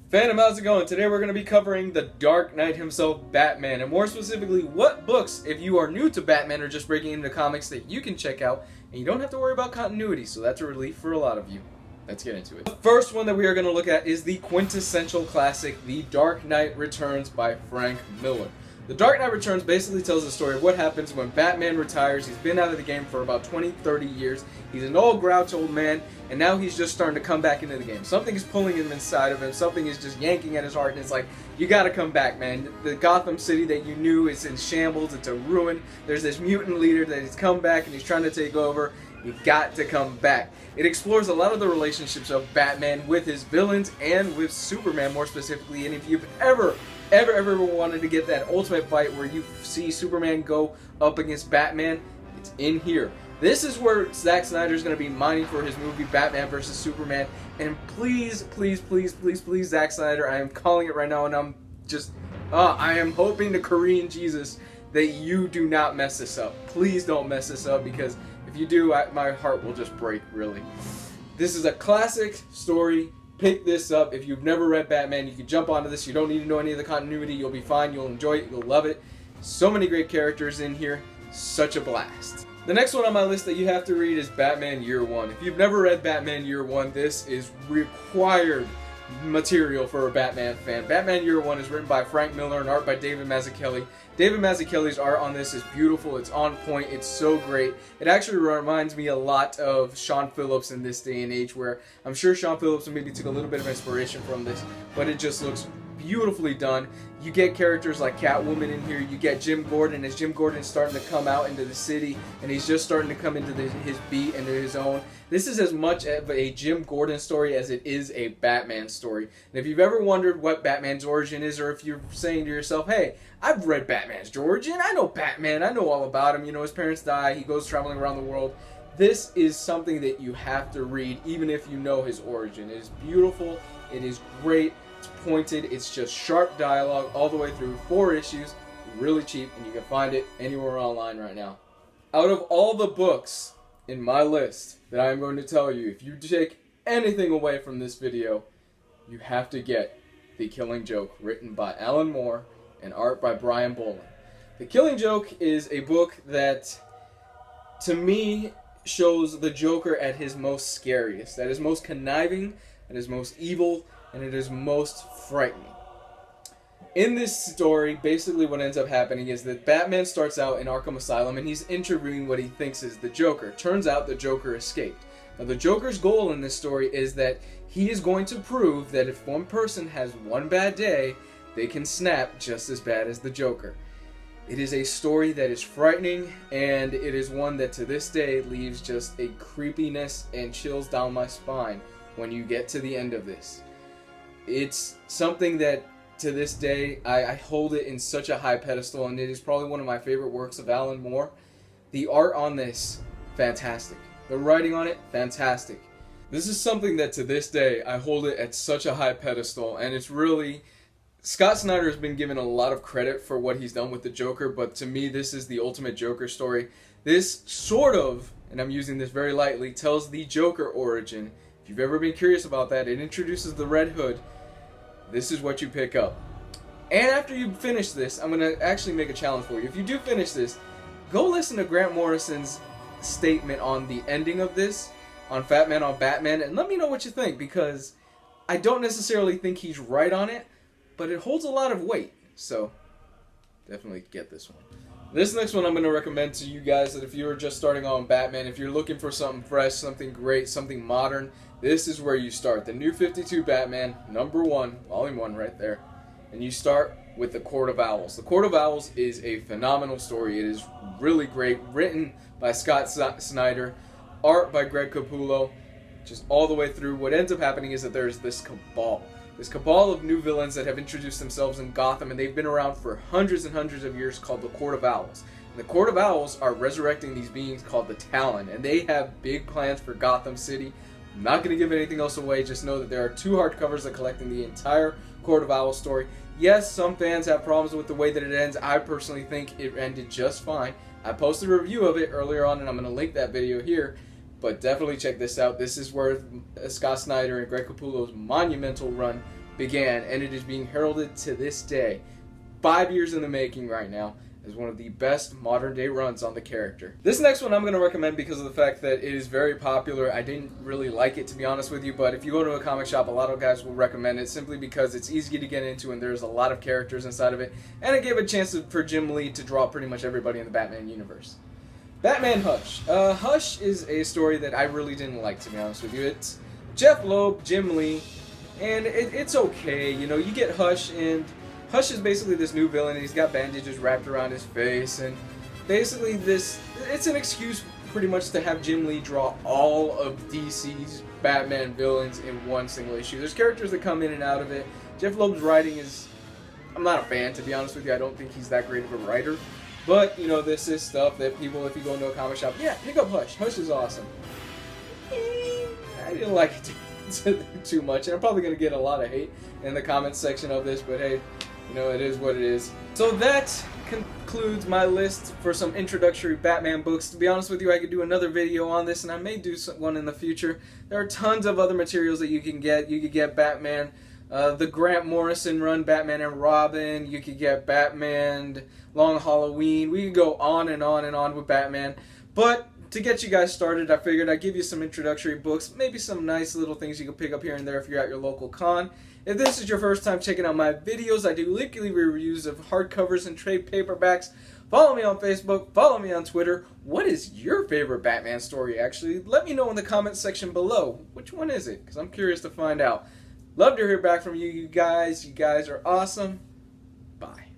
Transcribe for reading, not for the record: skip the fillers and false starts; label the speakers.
Speaker 1: Phantom, how's it going? Today we're going to be covering the Dark Knight himself, Batman, and more specifically, what books, if you are new to Batman or just breaking into comics, that you can check out, and you don't have to worry about continuity, so that's a relief for a lot of you. Let's get into it. The first one that we are going to look at is the quintessential classic, The Dark Knight Returns by Frank Miller. The Dark Knight Returns basically tells the story of what happens when Batman retires. He's been out of the game for about 20-30 years. He's an old grouch old man, and now he's just starting to come back into the game. Something is pulling him inside of him. Something is just yanking at his heart, and it's like, you gotta come back, man. The Gotham City that you knew is in shambles. It's a ruin. There's this mutant leader that has come back, and he's trying to take over. You've got to come back. It explores a lot of the relationships of Batman with his villains and with Superman more specifically. And if you've ever wanted to get that ultimate fight where you see Superman go up against Batman, it's in here. This is where Zack Snyder is going to be mining for his movie Batman vs. Superman. And please, Zack Snyder, I am calling it right now, and I'm just, I am hoping to Korean Jesus that you do not mess this up. Please don't mess this up, because if you do, my heart will just break, really. This is a classic story. Pick this up. If you've never read Batman, you can jump onto this. You don't need to know any of the continuity. You'll be fine. You'll enjoy it. You'll love it. So many great characters in here. Such a blast. The next one on my list that you have to read is Batman Year One. If you've never read Batman Year One, this is required material for a Batman fan. Batman Year One is written by Frank Miller and art by David Mazzucchelli. David Mazzucchelli's art on this is beautiful. It's on point. It's so great. It actually reminds me a lot of Sean Phillips in this day and age, where I'm sure Sean Phillips maybe took a little bit of inspiration from this, but it just looks beautifully done. You get characters like Catwoman in here. You get Jim Gordon, as Jim Gordon is starting to come out into the city, and he's just starting to come into his beat and his own. This is as much of a Jim Gordon story as it is a Batman story. And if you've ever wondered what Batman's origin is, or if you're saying to yourself, hey, I've read Batman's origin, I know Batman, I know all about him, you know, his parents die, he goes traveling around the world. This is something that you have to read, even if you know his origin. It is beautiful, it is great, it's pointed, it's just sharp dialogue all the way through. 4 issues, really cheap, and you can find it anywhere online right now. Out of all the books in my list that I am going to tell you, if you take anything away from this video, you have to get The Killing Joke, written by Alan Moore and art by Brian Bolland. The Killing Joke is a book that, to me, shows the Joker at his most scariest, at his most conniving, at his most evil, and at his most frightening. In this story, basically what ends up happening is that Batman starts out in Arkham Asylum, and he's interviewing what he thinks is the Joker. Turns out the Joker escaped. Now, the Joker's goal in this story is that he is going to prove that if one person has one bad day, they can snap just as bad as the Joker. It is a story that is frightening, and it is one that to this day leaves just a creepiness and chills down my spine when you get to the end of this. It's something that to this day I hold it in such a high pedestal, and it is probably one of my favorite works of Alan Moore. The art on this, fantastic. The writing on it, fantastic. This is something that to this day I hold it at such a high pedestal, and it's really, Scott Snyder has been given a lot of credit for what he's done with the Joker, but to me this is the ultimate Joker story. This sort of, and I'm using this very lightly, tells the Joker origin. If you've ever been curious about that, it introduces the Red Hood. This is what you pick up. And after you finish this, I'm going to actually make a challenge for you. If you do finish this, go listen to Grant Morrison's statement on the ending of this, on Fat Man on Batman, and let me know what you think, because I don't necessarily think he's right on it, but it holds a lot of weight. So definitely get this one. This next one I'm going to recommend to you guys, that if you're just starting on Batman, if you're looking for something fresh, something great, something modern, this is where you start. The New 52 Batman, #1, Volume 1 right there. And you start with The Court of Owls. The Court of Owls is a phenomenal story. It is really great, written by Scott Snyder, art by Greg Capullo, just all the way through. What ends up happening is that there's this cabal of new villains that have introduced themselves in Gotham, and they've been around for hundreds and hundreds of years, called the Court of Owls. And the Court of Owls are resurrecting these beings called the Talon, and they have big plans for Gotham City. I'm not going to give anything else away, just know that there are 2 hardcovers that collecting the entire Court of Owls story. Yes, some fans have problems with the way that it ends. I personally think it ended just fine. I posted a review of it earlier on, and I'm going to link that video here. But definitely check this out. This is where Scott Snyder and Greg Capullo's monumental run began, and it is being heralded to this day, 5 years in the making right now, as one of the best modern day runs on the character. This next one I'm going to recommend because of the fact that it is very popular. I didn't really like it, to be honest with you, but if you go to a comic shop, a lot of guys will recommend it simply because it's easy to get into and there's a lot of characters inside of it, and it gave a chance for Jim Lee to draw pretty much everybody in the Batman universe. Batman Hush. Hush is a story that I really didn't like, to be honest with you. It's Jeff Loeb, Jim Lee, and it's okay. You know, you get Hush, and Hush is basically this new villain, and he's got bandages wrapped around his face, and basically it's an excuse pretty much to have Jim Lee draw all of DC's Batman villains in one single issue. There's characters that come in and out of it. Jeff Loeb's writing is, I'm not a fan, to be honest with you. I don't think he's that great of a writer. But, you know, this is stuff that people, if you go into a comic shop, yeah, pick up Hush. Hush is awesome. I didn't like it too much, and I'm probably going to get a lot of hate in the comments section of this, but hey, you know, it is what it is. So that concludes my list for some introductory Batman books. To be honest with you, I could do another video on this, and I may do one in the future. There are tons of other materials that you can get. You could get Batman, the Grant Morrison run, Batman and Robin. You could get Batman, Long Halloween. We could go on and on and on with Batman. But to get you guys started, I figured I'd give you some introductory books, maybe some nice little things you can pick up here and there if you're at your local con. If this is your first time checking out my videos, I do weekly reviews of hardcovers and trade paperbacks. Follow me on Facebook, follow me on Twitter. What is your favorite Batman story, actually? Let me know in the comments section below. Which one is it? Because I'm curious to find out. Love to hear back from you guys. You guys are awesome. Bye.